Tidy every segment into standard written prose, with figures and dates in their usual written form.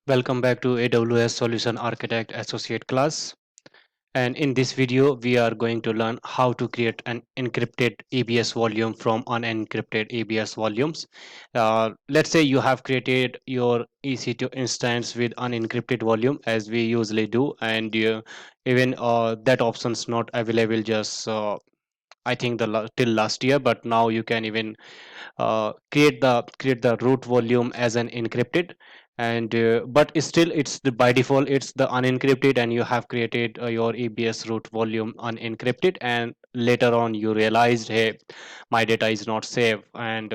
Welcome back to AWS Solution Architect Associate class. And in this video, we are going to learn how to create an encrypted EBS volume from unencrypted EBS volumes. Let's say you have created your EC2 instance with unencrypted volume as we usually do, and even that option's not available just I think till last year, but now you can even create the root volume as an encrypted, and but still by default it's the unencrypted, and you have created your EBS root volume unencrypted, and later on you realized, hey, my data is not safe, and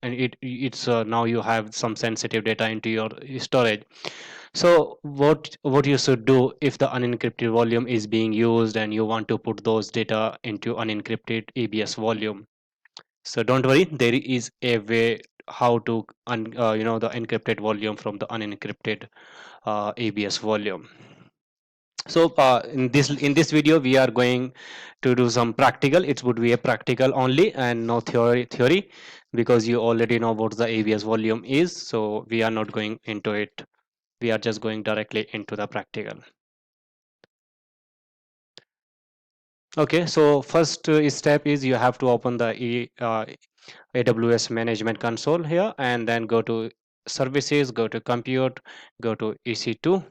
it's now you have some sensitive data into your storage. So what you should do if the unencrypted volume is being used and you want to put those data into unencrypted EBS volume? So don't worry, there is a way how to the encrypted volume from the unencrypted ABS volume. So in this video we are going to do some practical. It would be a practical only and no theory, because you already know what the ABS volume is. So we are not going into it. We are just going directly into the practical. Okay, so first step is you have to open the AWS Management Console here, and then go to Services, go to Compute, go to EC2,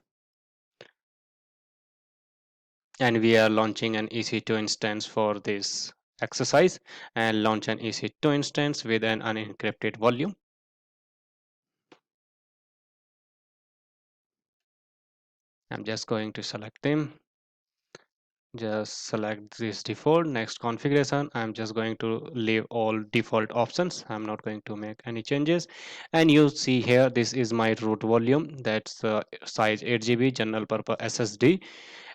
and we are launching an EC2 instance for this exercise, and launch an EC2 instance with an unencrypted volume. I'm just going to select them. Just select this default. Next configuration, I'm just going to leave all default options. I'm not going to make any changes. And you see here, this is my root volume. That's size 8 GB general purpose SSD.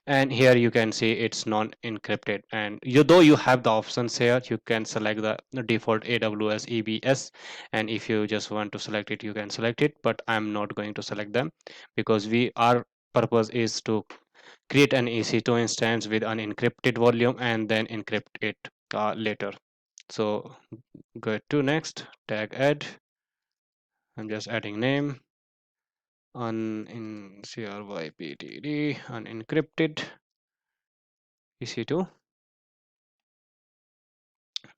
And here you can see it's non-encrypted, and though you have the options here, you can select the default AWS EBS, and if you just want to select it, you can select it, but I'm not going to select them, because our purpose is to create an EC2 instance with an encrypted volume and then encrypt it later. So go to next, tag add. I'm just adding name CRYPTD unencrypted EC2.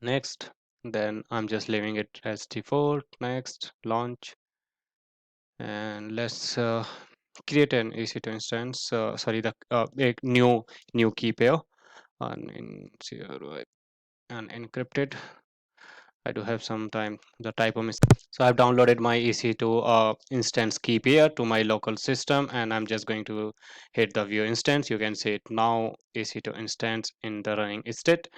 Next, then I'm just leaving it as default. Next, launch, and let's create an EC2 instance. Sorry, the a new key pair in CRY and encrypted. I do have some time the typo mistake. So I've downloaded my EC2 instance key pair to my local system, and I'm just going to hit the view instance. You can see it now, EC2 instance in the running state.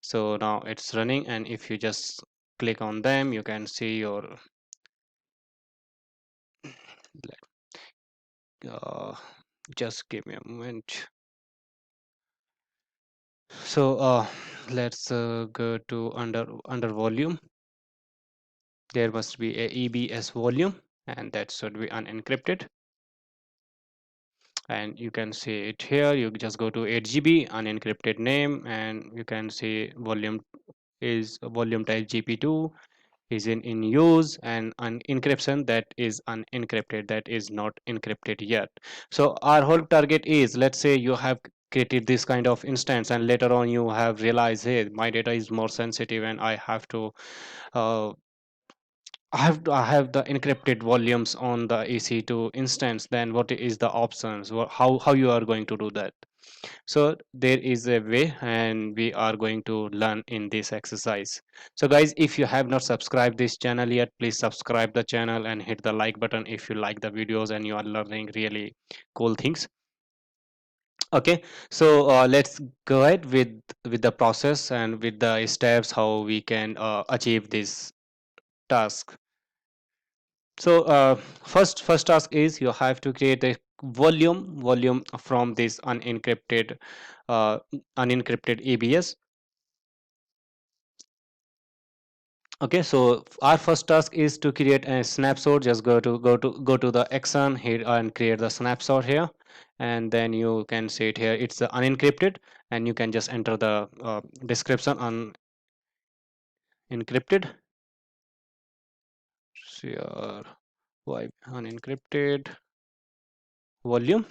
So now it's running, and if you just click on them, you can see your uh, just give me a moment. So let's go to under volume. There must be a EBS volume, and that should be unencrypted, and you can see it here. You just go to 8 GB unencrypted name, and you can see volume is volume type GP2 is in use, and an encryption that is unencrypted, that is not encrypted yet. So our whole target is, let's say you have created this kind of instance, and later on you have realized, hey, my data is more sensitive, and I have to uh, I have the encrypted volumes on the EC2 instance. Then what is the options? How you are going to do that? So there is a way, and we are going to learn in this exercise. So guys, if you have not subscribed this channel yet, please subscribe the channel and hit the like button if you like the videos and you are learning really cool things. Okay, so let's go ahead with the process and with the steps how we can achieve this task. So first task is you have to create a volume from this uh, unencrypted EBS. Okay, so our first task is to create a snapshot. Just go to the action here and create the snapshot here, and then you can see it here. It's unencrypted, and you can just enter the description on encrypted. Sure, why unencrypted? volume,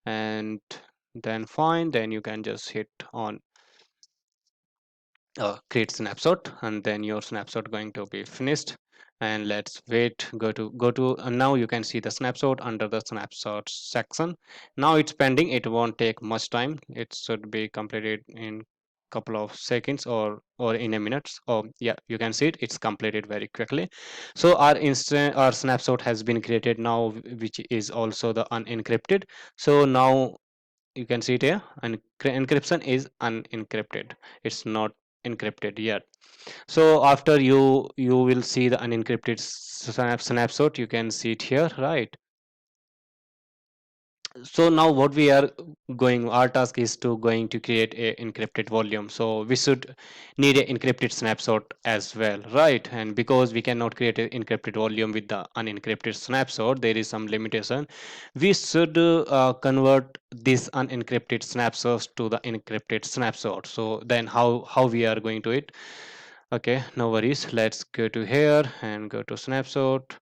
and then fine, then you can just hit on create snapshot, and then your snapshot going to be finished. And let's wait, go to now you can see the snapshot under the snapshot section. Now it's pending, it won't take much time, it should be completed in couple of seconds or in a minute. Oh yeah, you can see it's completed very quickly. So our snapshot has been created now, which is also the unencrypted. So now you can see it here, and encryption is unencrypted, it's not encrypted yet. So after you will see the unencrypted snapshot, you can see it here, right? So now what we are going, our task is to going to create a encrypted volume, so we should need a encrypted snapshot as well, right? And because we cannot create an encrypted volume with the unencrypted snapshot, there is some limitation. We should convert this unencrypted snapshots to the encrypted snapshot. So then how we are going to it? Okay, no worries, let's go to here and go to snapshot,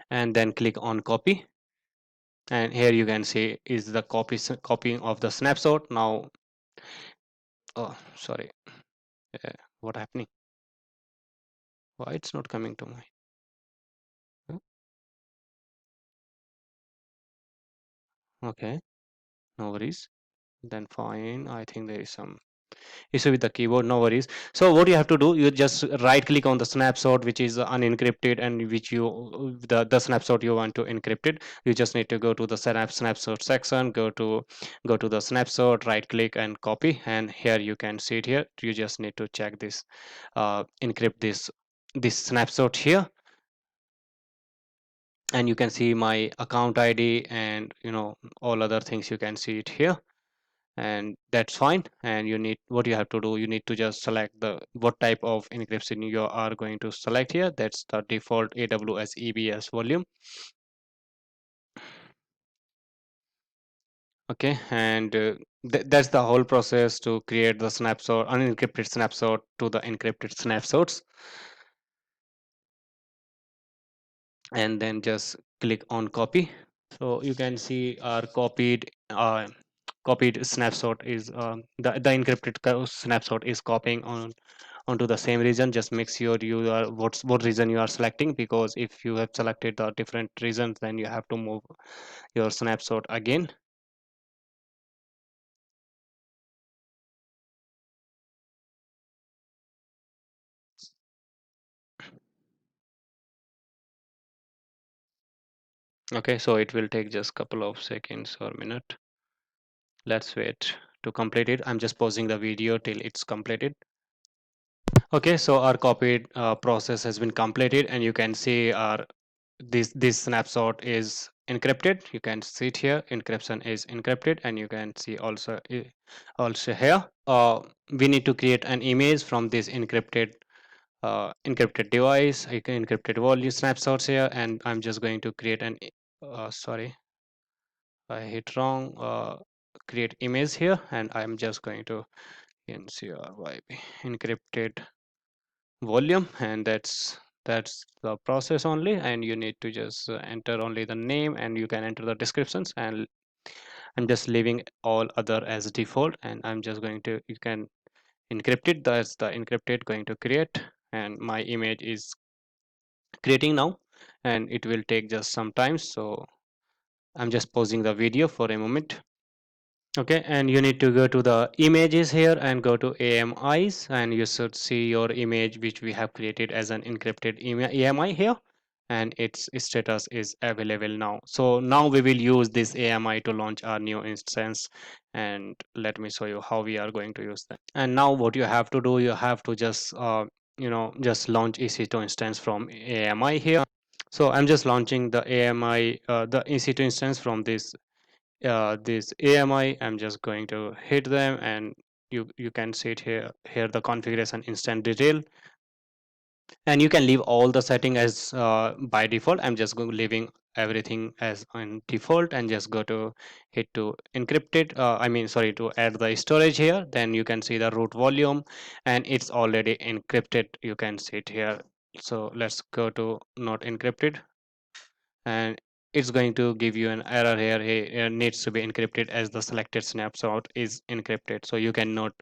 and then click on copy. And here you can see is the copying of the snapshot now. Oh sorry, uh, what happening, why it's not coming to my. Oh, okay, no worries, then fine, I think there is some issue with the keyboard, no worries. So what you have to do, you just right click on the snapshot which is unencrypted, and which you the snapshot you want to encrypt it. You just need to go to the snapshot section, go to the snapshot, right click and copy, and here you can see it here. You just need to check this, encrypt this snapshot here, and you can see my account id, and all other things you can see it here. And that's fine, and you need, what you have to do, you need to just select the what type of encryption you are going to select here. That's the default aws ebs volume. Okay, and that's the whole process to create the snapshot, unencrypted snapshot to the encrypted snapshots. And then just click on copy. So you can see our copied snapshot is the encrypted snapshot is copying onto the same region. Just make sure you are what region you are selecting, because if you have selected the different regions, then you have to move your snapshot again. Okay, so it will take just couple of seconds or minute. Let's wait to complete it. I'm just pausing the video till it's completed. Okay, so our copied process has been completed, and you can see our this snapshot is encrypted. You can see it here, encryption is encrypted, and you can see also also here. We need to create an image from this encrypted device, encrypted volume snapshots here, and I'm just going to create an sorry, I hit wrong. Create image here, and I'm just going to NCRYB encrypted volume, and that's the process only. And you need to just enter only the name, and you can enter the descriptions, and I'm just leaving all other as default, and I'm just going to, you can encrypt it. That's the encrypted going to create, and my image is creating now, and it will take just some time. So I'm just pausing the video for a moment. Okay, and you need to go to the images here and go to AMIs, and you should see your image which we have created as an encrypted AMI here, and its status is available now. So now we will use this AMI to launch our new instance, and let me show you how we are going to use that. And now what you have to do, you have to just just launch EC2 instance from AMI here. So I'm just launching the AMI, the EC2 instance from this AMI. I'm just going to hit them, and you can see it here the configuration instant detail, and you can leave all the setting as by default. I'm just going leaving everything as on default, and just go to hit to encrypt it, I mean sorry, to add the storage here. Then you can see the root volume, and it's already encrypted, you can see it here. So let's go to not encrypted, and it's going to give you an error here. Hey, it needs to be encrypted as the selected snapshot is encrypted. So you cannot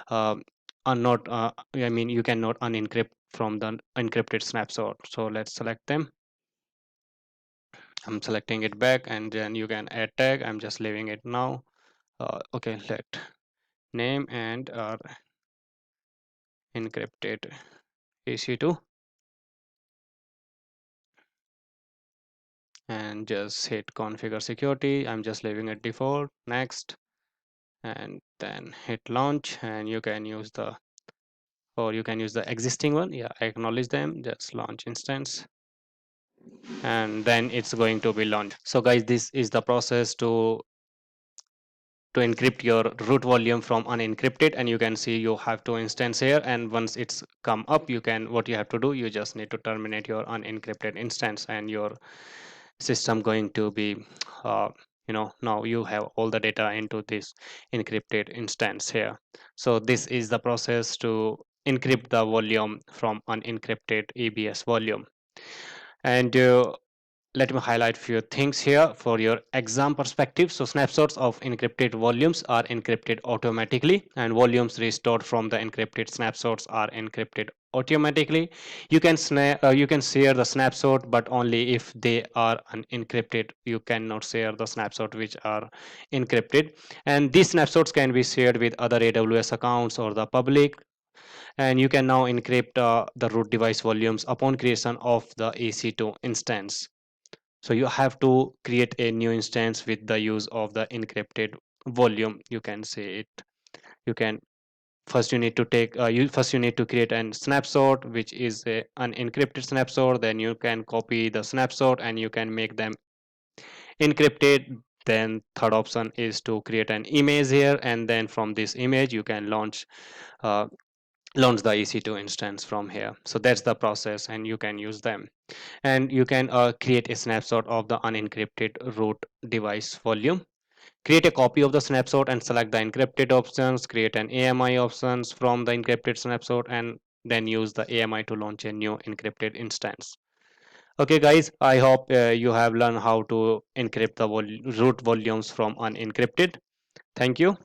not I mean you cannot unencrypt from the encrypted snapshot. So let's select them. I'm selecting it back, and then you can add tag. I'm just leaving it now. Okay, let name and encrypted EC2, and just hit configure security. I'm just leaving it default. Next, and then hit launch, and you can use the or you can use the existing one. Yeah, acknowledge them, just launch instance, and then it's going to be launched. So guys, this is the process to encrypt your root volume from unencrypted, and you can see you have two instance here, and once it's come up, you can what you have to do, you just need to terminate your unencrypted instance, and your system going to be now you have all the data into this encrypted instance here. So this is the process to encrypt the volume from unencrypted EBS volume. And let me highlight few things here for your exam perspective. So snapshots of encrypted volumes are encrypted automatically, and volumes restored from the encrypted snapshots are encrypted automatically. You can share the snapshot, but only if they are unencrypted. You cannot share the snapshot which are encrypted. And these snapshots can be shared with other AWS accounts or the public. And you can now encrypt the root device volumes upon creation of the EC2 instance. So you have to create a new instance with the use of the encrypted volume, you can say it. You can first you need to take you first you need to create an snapshot which is an encrypted snapshot. Then you can copy the snapshot and you can make them encrypted. Then third option is to create an image here, and then from this image you can uh, launch the EC2 instance from here. So that's the process, and you can use them. And you can create a snapshot of the unencrypted root device volume. Create a copy of the snapshot and select the encrypted options. Create an AMI options from the encrypted snapshot, and then use the AMI to launch a new encrypted instance. Okay guys, I hope you have learned how to encrypt the root volumes from unencrypted. Thank you.